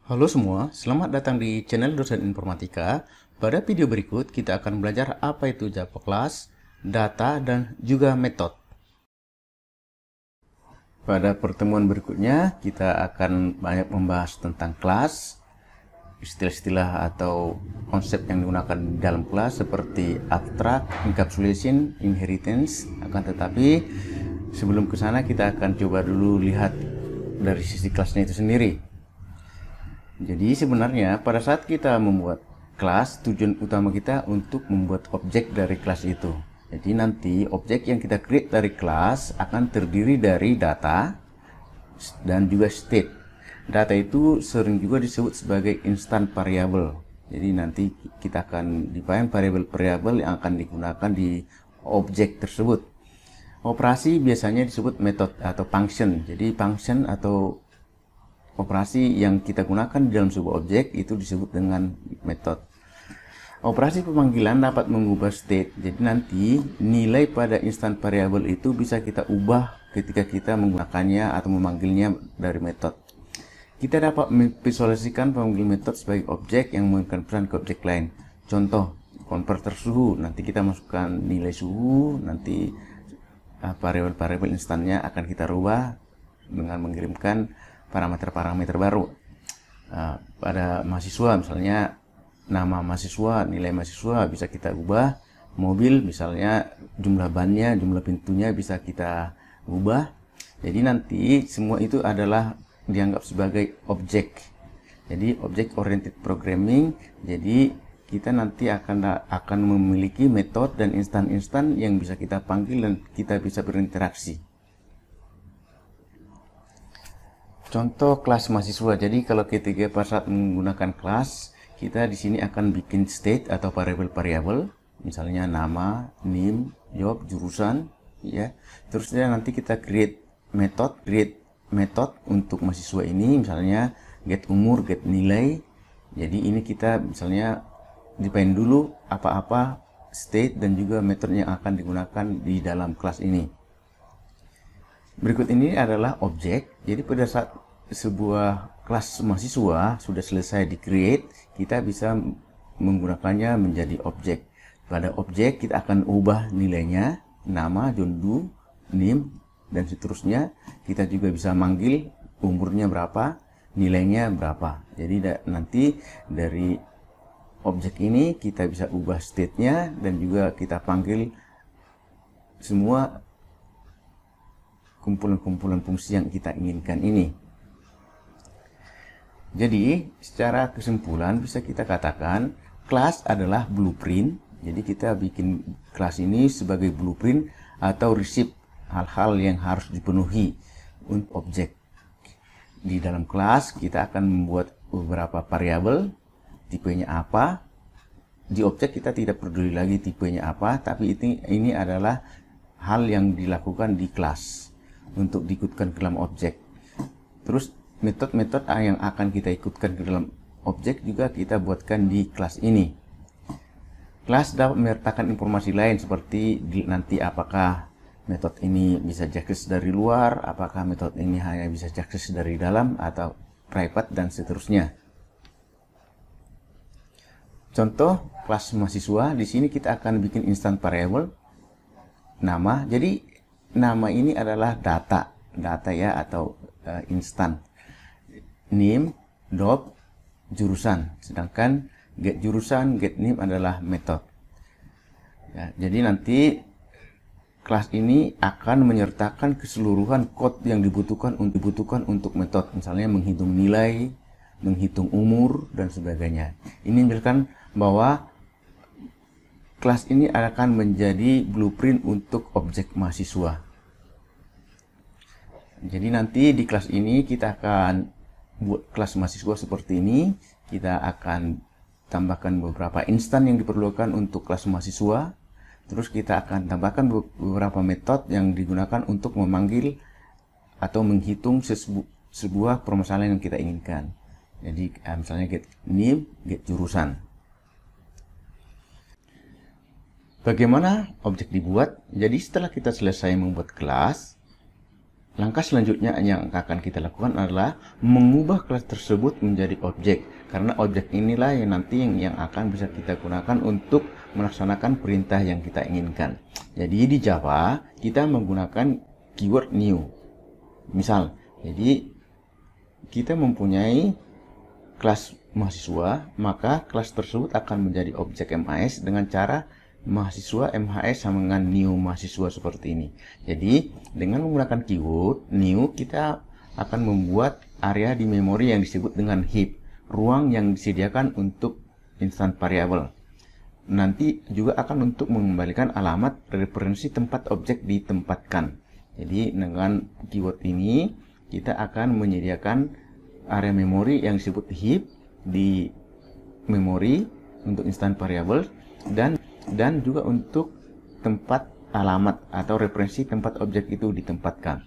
Halo semua, selamat datang di channel Dosen Informatika. Pada video berikut kita akan belajar apa itu Java Class, data, dan juga metode. Pada pertemuan berikutnya kita akan banyak membahas tentang kelas, istilah-istilah atau konsep yang digunakan di dalam kelas seperti abstract, encapsulation, inheritance. Akan tetapi sebelum ke sana kita akan coba dulu lihat dari sisi kelasnya itu sendiri. Jadi sebenarnya pada saat kita membuat kelas, tujuan utama kita untuk membuat objek dari kelas itu. Jadi nanti objek yang kita create dari kelas akan terdiri dari data dan juga state. Data itu sering juga disebut sebagai instant variable. Jadi nanti kita akan define variable-variable yang akan digunakan di objek tersebut. Operasi biasanya disebut method atau function. Jadi function atau operasi yang kita gunakan di dalam sebuah objek itu disebut dengan metode. Operasi pemanggilan dapat mengubah state. Jadi nanti nilai pada instant variable itu bisa kita ubah ketika kita menggunakannya atau memanggilnya dari metode. Kita dapat memvisualisasikan pemanggil metode sebagai objek yang memberikan pesan ke objek lain. Contoh, konverter suhu. Nanti kita masukkan nilai suhu, nanti variabel-variabel instannya akan kita rubah dengan mengirimkan parameter-parameter baru. Pada mahasiswa misalnya nama mahasiswa, nilai mahasiswa bisa kita ubah. Mobil misalnya jumlah bannya, jumlah pintunya bisa kita ubah. Jadi nanti semua itu adalah dianggap sebagai objek. Jadi object oriented programming. Jadi kita nanti akan memiliki metode dan instan-instan yang bisa kita panggil dan kita bisa berinteraksi. Contoh kelas mahasiswa. Jadi kalau ketika pada saat menggunakan kelas, kita di sini akan bikin state atau variable-variable, misalnya nama, name, job, jurusan, ya. Terusnya nanti kita create method untuk mahasiswa ini, misalnya get umur, get nilai. Jadi ini kita misalnya define dulu apa-apa state dan juga metode yang akan digunakan di dalam kelas ini. Berikut ini adalah objek. Jadi pada saat sebuah kelas mahasiswa sudah selesai di create, kita bisa menggunakannya menjadi objek. Pada objek kita akan ubah nilainya, nama, John Doe, name, dan seterusnya. Kita juga bisa manggil umurnya berapa, nilainya berapa. Jadi nanti dari objek ini kita bisa ubah state-nya dan juga kita panggil semua kumpulan-kumpulan fungsi yang kita inginkan ini. Jadi secara kesimpulan bisa kita katakan kelas adalah blueprint. Jadi kita bikin kelas ini sebagai blueprint atau resep hal-hal yang harus dipenuhi untuk objek. Di dalam kelas kita akan membuat beberapa variabel, tipenya apa. Di objek kita tidak peduli lagi tipenya apa, tapi ini adalah hal yang dilakukan di kelas untuk diikutkan ke dalam objek. Terus metode-metode yang akan kita ikutkan ke dalam objek juga kita buatkan di kelas ini. Kelas dapat menyertakan informasi lain seperti nanti apakah metode ini bisa diakses dari luar, apakah metode ini hanya bisa diakses dari dalam atau private dan seterusnya. Contoh kelas mahasiswa, di sini kita akan bikin instant variable nama. Jadi nama ini adalah data ya atau instan. Name, job, jurusan. Sedangkan get jurusan, get name adalah metode. Ya, jadi nanti kelas ini akan menyertakan keseluruhan code yang dibutuhkan untuk metode. Misalnya menghitung nilai, menghitung umur, dan sebagainya. Ini menjelaskan bahwa kelas ini akan menjadi blueprint untuk objek mahasiswa. Jadi nanti di kelas ini kita akan buat kelas mahasiswa seperti ini. Kita akan tambahkan beberapa instan yang diperlukan untuk kelas mahasiswa. Terus kita akan tambahkan beberapa metode yang digunakan untuk memanggil atau menghitung sebuah permasalahan yang kita inginkan. Jadi misalnya get name, get jurusan. Bagaimana objek dibuat? Jadi setelah kita selesai membuat kelas, Langkah selanjutnya yang akan kita lakukan adalah mengubah kelas tersebut menjadi objek, karena objek inilah yang nanti yang akan bisa kita gunakan untuk melaksanakan perintah yang kita inginkan. Jadi di Java kita menggunakan keyword new. Misal, jadi kita mempunyai kelas mahasiswa, maka kelas tersebut akan menjadi objek MAS dengan cara mahasiswa MHS sama dengan new mahasiswa seperti ini. Jadi dengan menggunakan keyword new, kita akan membuat area di memori yang disebut dengan heap, ruang yang disediakan untuk instant variable. Nanti juga akan untuk mengembalikan alamat referensi tempat objek ditempatkan. Jadi dengan keyword ini kita akan menyediakan area memori yang disebut heap di memori untuk instant variable, dan juga untuk tempat alamat atau referensi tempat objek itu ditempatkan.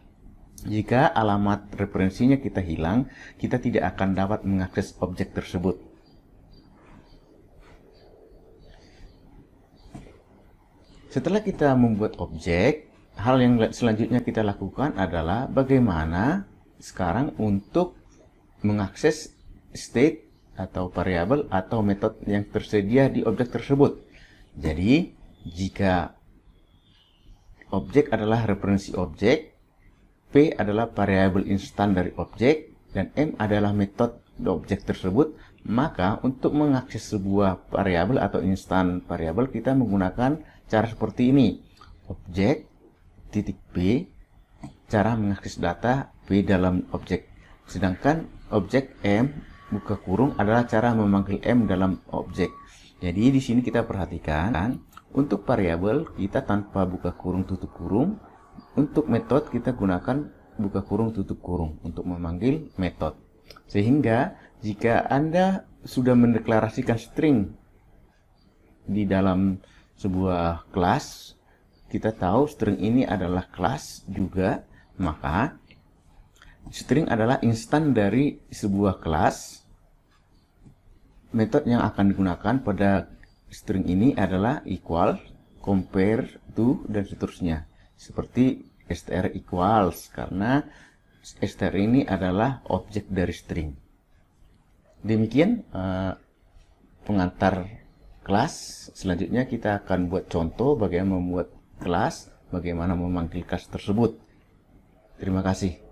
Jika alamat referensinya kita hilang, kita tidak akan dapat mengakses objek tersebut. Setelah kita membuat objek, hal yang selanjutnya kita lakukan adalah bagaimana sekarang untuk mengakses state atau variabel atau metode yang tersedia di objek tersebut. Jadi, jika objek adalah referensi objek, P adalah variabel instan dari objek, dan M adalah metode objek tersebut, maka untuk mengakses sebuah variabel atau instan variabel kita menggunakan cara seperti ini. Objek titik P, cara mengakses data P dalam objek. Sedangkan objek M buka kurung adalah cara memanggil M dalam objek. Jadi di sini kita perhatikan untuk variabel kita tanpa buka kurung tutup kurung, untuk metode kita gunakan buka kurung tutup kurung untuk memanggil metode. Sehingga jika Anda sudah mendeklarasikan string di dalam sebuah kelas, kita tahu string ini adalah kelas juga, maka string adalah instan dari sebuah kelas. Metode yang akan digunakan pada string ini adalah equal, compare to, dan seterusnya. Seperti str equals, karena str ini adalah objek dari string. Demikian pengantar kelas. Selanjutnya kita akan buat contoh bagaimana membuat kelas, bagaimana memanggil kelas tersebut. Terima kasih.